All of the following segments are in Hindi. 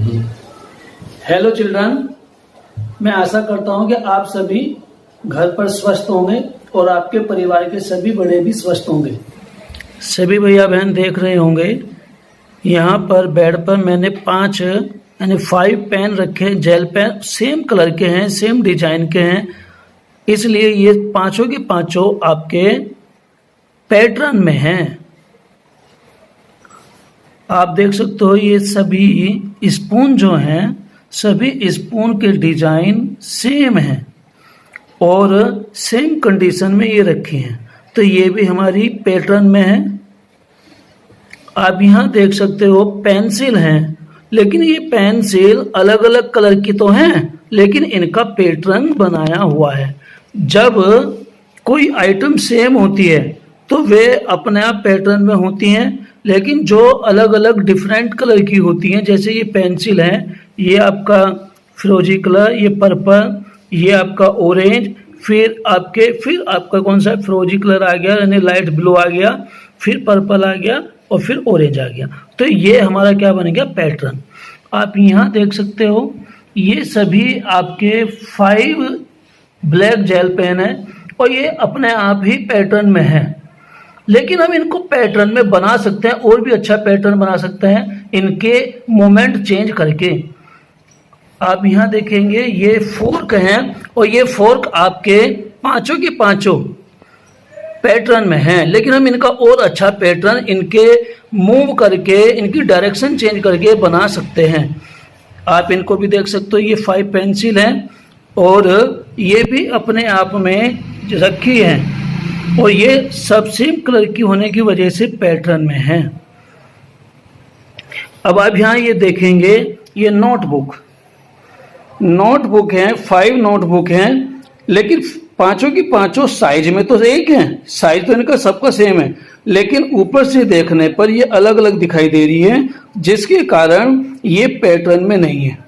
हेलो चिल्ड्रन, मैं आशा करता हूं कि आप सभी घर पर स्वस्थ होंगे और आपके परिवार के सभी बड़े भी स्वस्थ होंगे। सभी भैया बहन देख रहे होंगे, यहाँ पर बेड पर मैंने 5 पेन रखे, जेल पेन सेम कलर के हैं, सेम डिजाइन के हैं, इसलिए ये पांचों के पांचों आपके पैटर्न में हैं। आप देख सकते हो ये सभी स्पून जो हैं, सभी स्पून के डिजाइन सेम हैं और सेम कंडीशन में ये रखी हैं, तो ये भी हमारी पैटर्न में है। आप यहाँ देख सकते हो पेंसिल हैं, लेकिन ये पेंसिल अलग अलग कलर की तो हैं, लेकिन इनका पैटर्न बनाया हुआ है। जब कोई आइटम सेम होती है तो वे अपने आप पैटर्न में होती हैं, लेकिन जो अलग अलग डिफरेंट कलर की होती हैं, जैसे ये पेंसिल है, ये आपका फिरोजी कलर, ये पर्पल, ये आपका ऑरेंज, फिर आपका कौन सा फिरोजी कलर आ गया, यानी लाइट ब्लू आ गया, फिर पर्पल आ गया और फिर ऑरेंज आ गया। तो ये हमारा क्या बन गया, पैटर्न। आप यहाँ देख सकते हो ये सभी आपके 5 ब्लैक जेल पेन है और ये अपने आप ही पैटर्न में है, लेकिन हम इनको पैटर्न में बना सकते हैं, और भी अच्छा पैटर्न बना सकते हैं इनके मोमेंट चेंज करके। आप यहाँ देखेंगे ये फोर्क हैं और ये फोर्क आपके पांचों के पांचों पैटर्न में हैं, लेकिन हम इनका और अच्छा पैटर्न इनके मूव करके, इनकी डायरेक्शन चेंज करके बना सकते हैं। आप इनको भी देख सकते हो, ये 5 पेंसिल हैं और ये भी अपने आप में रखी हैं और ये सब सेम कलर की होने की वजह से पैटर्न में है। अब आप यहाँ ये देखेंगे, ये नोटबुक है, 5 नोटबुक हैं, लेकिन पांचों की पांचों साइज में तो एक हैं, साइज तो इनका सबका सेम है, लेकिन ऊपर से देखने पर ये अलग अलग दिखाई दे रही है, जिसके कारण ये पैटर्न में नहीं है।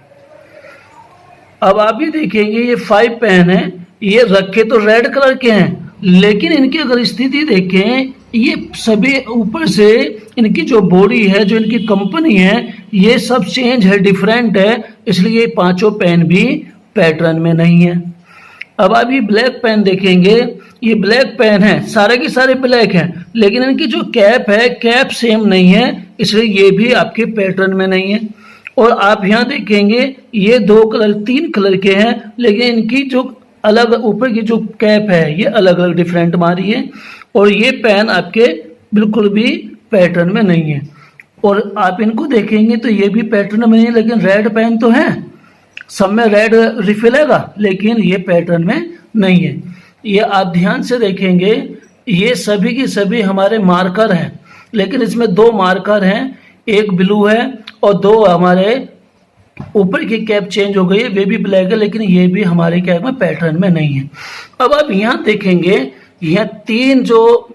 अब आप ये देखेंगे ये 5 पेन है, ये रखे तो रेड कलर के हैं, लेकिन इनकी अगर स्थिति देखें, ये सभी ऊपर से इनकी जो बॉडी है, जो इनकी कंपनी है, ये सब चेंज है, डिफरेंट है, इसलिए ये पांचों पेन भी पैटर्न में नहीं है। अब आप ये ब्लैक पेन देखेंगे, ये ब्लैक पेन है, सारे के सारे ब्लैक हैं, लेकिन इनकी जो कैप है, कैप सेम नहीं है, इसलिए ये भी आपके पैटर्न में नहीं है। और आप यहाँ देखेंगे ये 3 कलर के हैं, लेकिन इनकी जो अलग ऊपर की जो कैप है, ये अलग अलग डिफरेंट मारी है, और ये पेन आपके बिल्कुल भी पैटर्न में नहीं है। और आप इनको देखेंगे तो ये भी पैटर्न में नहीं है, लेकिन रेड पेन तो है, सब में रेड रिफिल है, लेकिन ये पैटर्न में नहीं है। ये आप ध्यान से देखेंगे, ये सभी की सभी हमारे मार्कर हैं, लेकिन इसमें 2 मार्कर हैं, एक ब्लू है और 2 हमारे ऊपर की कैप चेंज हो गई है, वे भी ब्लैक है, लेकिन ये भी हमारे कैप में पैटर्न में नहीं है। अब आप यहाँ देखेंगे, यहाँ 3 जो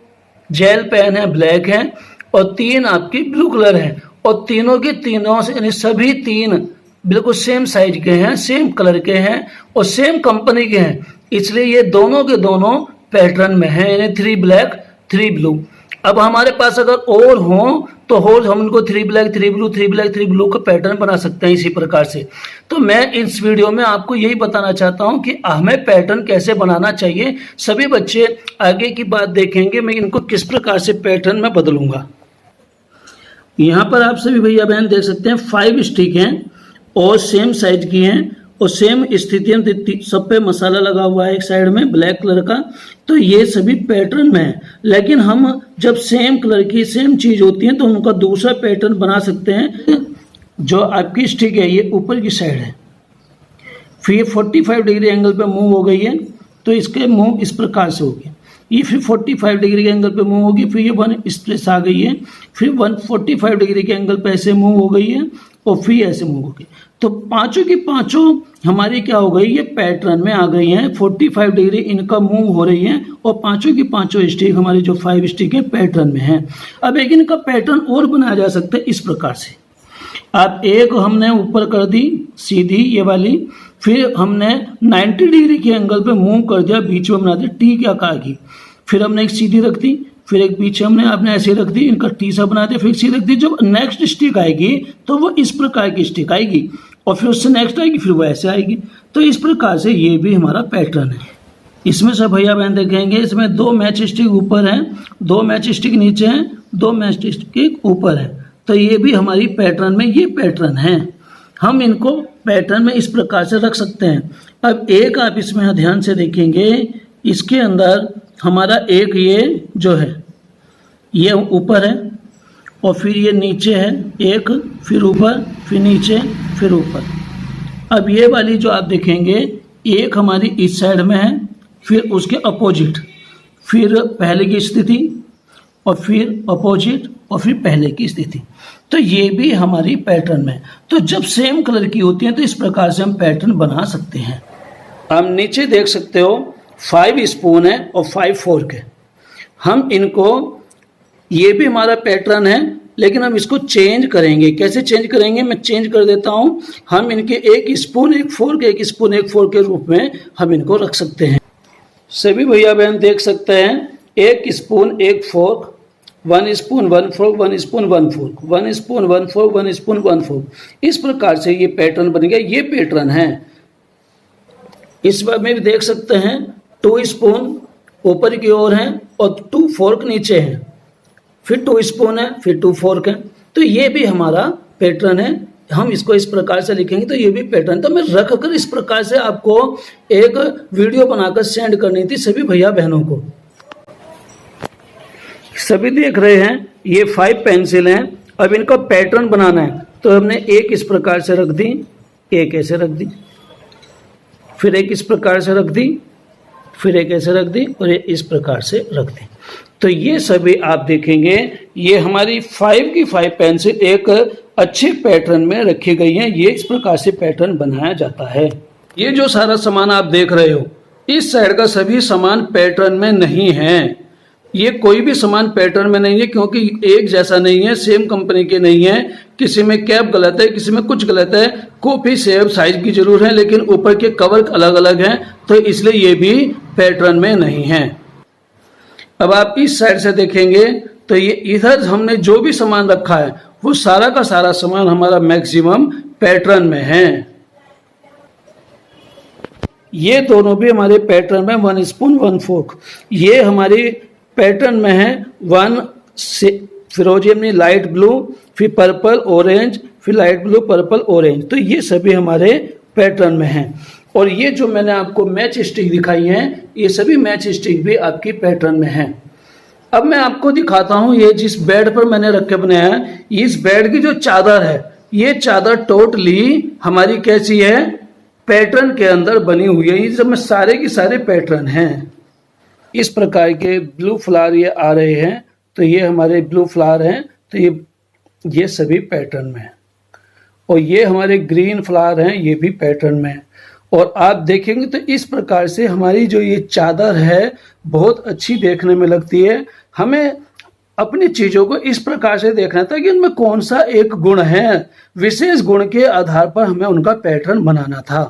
जेल पेन है ब्लैक हैं और 3 आपकी ब्लू कलर है, और तीनों के तीनों यानी सभी 3 बिल्कुल सेम साइज के हैं, सेम कलर के हैं और सेम कंपनी के हैं, इसलिए ये दोनों के दोनों पैटर्न में हैं, यानी 3 ब्लैक 3 ब्लू। अब हमारे पास अगर और हो तो हम उनको 3 ब्लैक 3 ब्लू 3 ब्लैक 3 ब्लू का पैटर्न बना सकते हैं इसी प्रकार से। तो मैं इस वीडियो में आपको यही बताना चाहता हूं कि हमें पैटर्न कैसे बनाना चाहिए। सभी बच्चे आगे की बात देखेंगे, मैं इनको किस प्रकार से पैटर्न में बदलूंगा। यहाँ पर आप सभी भैया बहन देख सकते हैं 5 स्टिक हैं और सेम साइज की हैं और सेम स्थिति में, सब पे मसाला लगा हुआ है एक साइड में ब्लैक कलर का, तो ये सभी पैटर्न में है। लेकिन हम जब सेम कलर की सेम चीज होती है तो हम उनका दूसरा पैटर्न बना सकते हैं। जो आपकी स्टिक है ये ऊपर की साइड है, फिर ये 45 डिग्री एंगल पे मूव हो गई है, तो इसके मूव इस प्रकार से होगी, ये फिर 45 डिग्री के एंगल पे मूव होगी, फिर ये 1 इस प्लेस आ गई है, फिर 145 डिग्री के एंगल पे ऐसे मूव हो गई है और फिर ऐसे मूव होगी। तो पांचों की पांचों हमारी क्या हो गई, ये पैटर्न में आ गई हैं, 45 डिग्री इनका मूव हो रही है और पांचों की पांचों स्टिक हमारी जो 5 स्टिक है पैटर्न में है। अब एक इनका पैटर्न और बनाया जा सकता है इस प्रकार से। आप एक हमने ऊपर कर दी सीधी ये वाली, फिर हमने 90 डिग्री के एंगल पे मूव कर दिया, बीच में बना दी टी के आकार की, फिर हमने एक सीधी रख दी, फिर एक पीछे हमने आपने ऐसे रख दी, इनका टी सा बना दिया, फिर सी रख दी। जब नेक्स्ट स्टिक आएगी तो वो इस प्रकार की स्टिक आएगी और फिर उससे नेक्स्ट आएगी, फिर वो ऐसे आएगी। तो इस प्रकार से ये भी हमारा पैटर्न है। इसमें सब भैया बहन देखेंगे, इसमें 2 मैच स्टिक ऊपर हैं, 2 मैच स्टिक नीचे हैं, 2 मैच स्टिक ऊपर है। तो ये भी हमारी पैटर्न में ये पैटर्न है। हम इनको पैटर्न में इस प्रकार से रख सकते हैं। अब एक आप इसमें ध्यान से देखेंगे, इसके अंदर हमारा एक ये जो है ये ऊपर है और फिर ये नीचे है एक, फिर ऊपर, फिर नीचे, फिर ऊपर। अब ये वाली जो आप देखेंगे एक हमारी इस साइड में है, फिर उसके अपोजिट, फिर पहले की स्थिति और फिर अपोजिट और फिर पहले की स्थिति। तो ये भी हमारी पैटर्न में। तो जब सेम कलर की होती है तो इस प्रकार से हम पैटर्न बना सकते हैं। हम नीचे देख सकते हो 5 स्पून है और 5 फोर्क है। हम इनको, ये भी हमारा पैटर्न है, लेकिन हम इसको चेंज करेंगे। कैसे चेंज करेंगे, मैं चेंज कर देता हूँ। हम इनके 1 स्पून 1 फोर्क, 1 स्पून 1 फोर्क के रूप में हम इनको रख सकते हैं। सभी भैया बहन देख सकते हैं 1 spoon 1 fork, 1 spoon 1 fork, 1 spoon 1 fork, 1 spoon 1 fork, 1 spoon 1 fork. इस प्रकार से ये पैटर्न बन गया। ये पैटर्न है। इस बार में भी देख सकते हैं 2 स्पून ऊपर की ओर है और 2 फोर्क नीचे हैं, फिर 2 स्पून है, फिर 2 फोर्क है। तो ये भी हमारा पैटर्न है। हम इसको इस प्रकार से लिखेंगे तो ये भी पैटर्न। तो मैं रख कर इस प्रकार से आपको एक वीडियो बनाकर सेंड करनी थी सभी भैया बहनों को। सभी देख रहे हैं ये 5 पेंसिल हैं। अब इनका पैटर्न बनाना है तो हमने एक इस प्रकार से रख दी, एक ऐसे रख दी, फिर एक इस प्रकार से रख दी, फिर एक ऐसे रख दी और ये इस प्रकार से रख दी। तो ये सभी आप देखेंगे ये हमारी 5 की 5 पेंसिल एक अच्छे पैटर्न में रखी गई हैं। ये इस प्रकार से पैटर्न बनाया जाता है। ये जो सारा सामान आप देख रहे हो, इस साइड का सभी सामान पैटर्न में नहीं है। ये कोई भी सामान पैटर्न में नहीं है क्योंकि एक जैसा नहीं है, सेम कंपनी के नहीं है। किसी में कैप गलत है, किसी में कुछ गलत है। कॉपी सेम साइज की जरूर है लेकिन ऊपर के कवर अलग अलग हैं, तो इसलिए ये भी पैटर्न में नहीं है। अब आप इस साइड से देखेंगे तो ये इधर हमने जो भी सामान रखा है वो सारा का सारा सामान हमारा मैक्सिमम पैटर्न में है। ये दोनों भी हमारे पैटर्न में 1 स्पून 1 फोर्क, ये हमारी पैटर्न में है 1 से फिरोजी में लाइट ब्लू, फिर पर्पल ऑरेंज, फिर लाइट ब्लू पर्पल ऑरेंज। तो ये सभी हमारे पैटर्न में हैं। और ये जो मैंने आपको मैच स्टिक दिखाई हैं, ये सभी मैच स्टिक भी आपकी पैटर्न में हैं। अब मैं आपको दिखाता हूँ ये जिस बेड पर मैंने रख के बनाया है, इस बेड की जो चादर है, ये चादर टोटली हमारी कैसी है, पैटर्न के अंदर बनी हुई है। ये सब में सारे के सारे पैटर्न हैं। इस प्रकार के ब्लू फ्लावर ये आ रहे हैं, तो ये हमारे ब्लू फ्लावर हैं, तो ये सभी पैटर्न में है। और ये हमारे ग्रीन फ्लावर हैं, ये भी पैटर्न में है। और आप देखेंगे तो इस प्रकार से हमारी जो ये चादर है बहुत अच्छी देखने में लगती है। हमें अपनी चीज़ों को इस प्रकार से देखना था कि उनमें कौन सा एक गुण है, विशेष गुण के आधार पर हमें उनका पैटर्न बनाना था।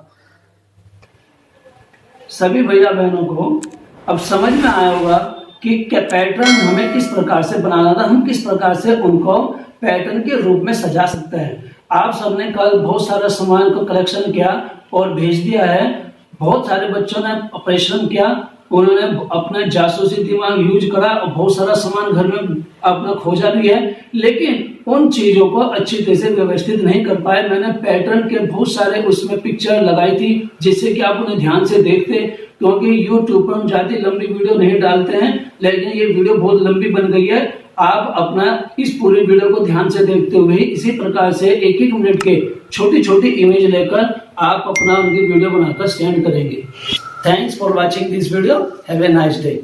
सभी भैया बहनों को अब समझ में आया होगा कि क्या पैटर्न हमें किस प्रकार से बनाना था, हम किस प्रकार से उनको पैटर्न के रूप में सजा सकते हैं। आप सबने कल बहुत सारा सामान को कलेक्शन किया और भेज दिया है। बहुत सारे बच्चों ने परिश्रम किया, उन्होंने अपना जासूसी दिमाग यूज करा और बहुत सारा सामान घर में अपना खोजा भी है, लेकिन उन चीजों को अच्छी तरह से व्यवस्थित नहीं कर पाए। मैंने पैटर्न के बहुत सारे उसमें पिक्चर लगाई थी जिससे कि आप उन्हें ध्यान से देखते, क्योंकि YouTube पर हम ज्यादा लंबी वीडियो नहीं डालते हैं, लेकिन ये वीडियो बहुत लंबी बन गई है। आप अपना इस पूरी वीडियो को ध्यान से देखते हुए इसी प्रकार से 1-1 मिनट के छोटी छोटी इमेज लेकर आप अपना उनकी वीडियो बनाकर सेंड करेंगे। Thanks for watching this video. Have a nice day.